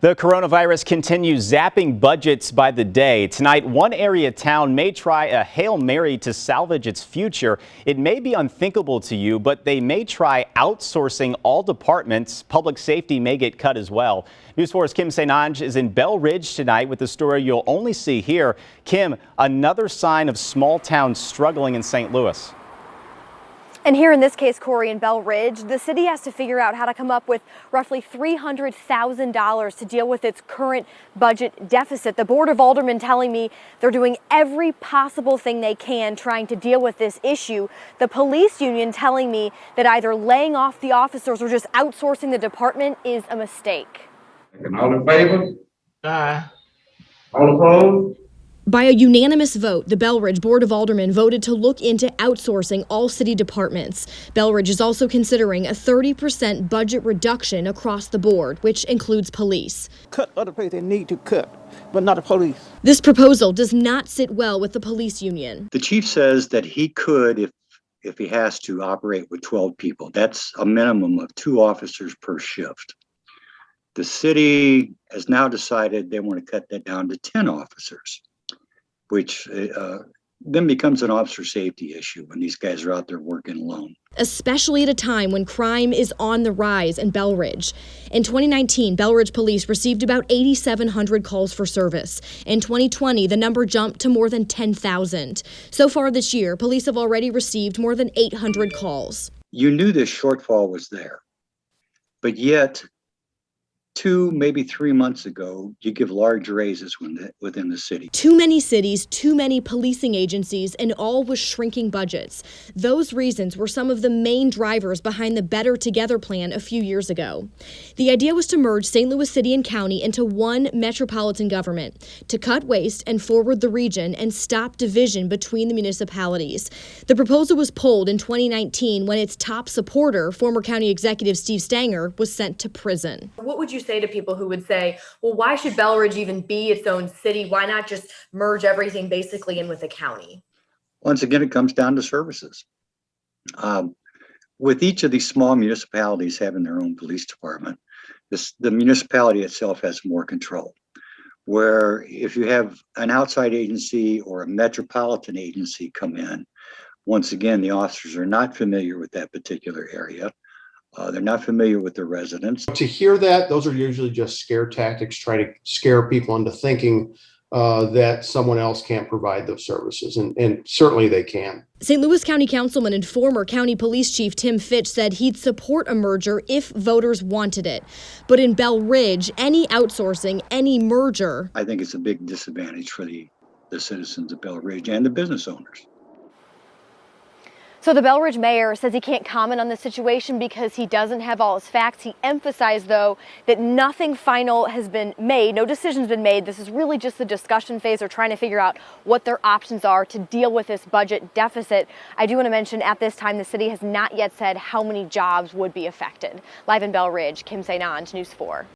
The coronavirus continues zapping budgets by the day. Tonight, one area town may try a Hail Mary to salvage its future. It may be unthinkable to you, but they may try outsourcing all departments. Public safety may get cut as well. News 4's Kim St. is in Bel-Ridge tonight with the story you'll only see here. Kim, another sign of small towns struggling in St. Louis. And here in this case, Corey, in Bel-Ridge, the city has to figure out how to come up with roughly $300,000 to deal with its current budget deficit. The Board of Aldermen telling me they're doing every possible thing they can trying to deal with this issue. The police union telling me that either laying off the officers or just outsourcing the department is a mistake. All in favor? Aye. All opposed? By a unanimous vote, the Bel-Ridge Board of Aldermen voted to look into outsourcing all city departments. Bel-Ridge is also considering a 30% budget reduction across the board, which includes police. Cut other places they need to cut, but not the police. This proposal does not sit well with the police union. The chief says that he could, if he has to, operate with 12 people. That's a minimum of 2 officers per shift. The city has now decided they want to cut that down to 10 officers. Which then becomes an officer safety issue when these guys are out there working alone. Especially at a time when crime is on the rise in Bel-Ridge. In 2019, Bel-Ridge police received about 8,700 calls for service. In 2020, the number jumped to more than 10,000. So far this year, police have already received more than 800 calls. You knew this shortfall was there, but yet 2, maybe 3 months ago, you give large raises within the city. Too many cities, too many policing agencies, and all with shrinking budgets. Those reasons were some of the main drivers behind the Better Together plan a few years ago. The idea was to merge St. Louis City and County into one metropolitan government, to cut waste and forward the region and stop division between the municipalities. The proposal was pulled in 2019 when its top supporter, former county executive Steve Stanger, was sent to prison. What would you say to people who would say, well, why should Bel-Ridge even be its own city? Why not just merge everything basically in with the county? Once again, it comes down to services. With each of these small municipalities having their own police department, the municipality itself has more control. Where if you have an outside agency or a metropolitan agency come in, once again, the officers are not familiar with that particular area. They're not familiar with the residents. To hear that, those are usually just scare tactics, try to scare people into thinking that someone else can't provide those services, and certainly they can. St. Louis County Councilman and former County Police Chief Tim Fitch said he'd support a merger if voters wanted it. But in Bel-Ridge, any outsourcing, any merger, I think it's a big disadvantage for the citizens of Bel-Ridge and the business owners. So the Bel-Ridge mayor says he can't comment on the situation because he doesn't have all his facts. He emphasized, though, that nothing final has been made. No decision's been made. This is really just the discussion phase. They're trying to figure out what their options are to deal with this budget deficit. I do want to mention at this time, the city has not yet said how many jobs would be affected. Live in Bel-Ridge, Kim St. News 4.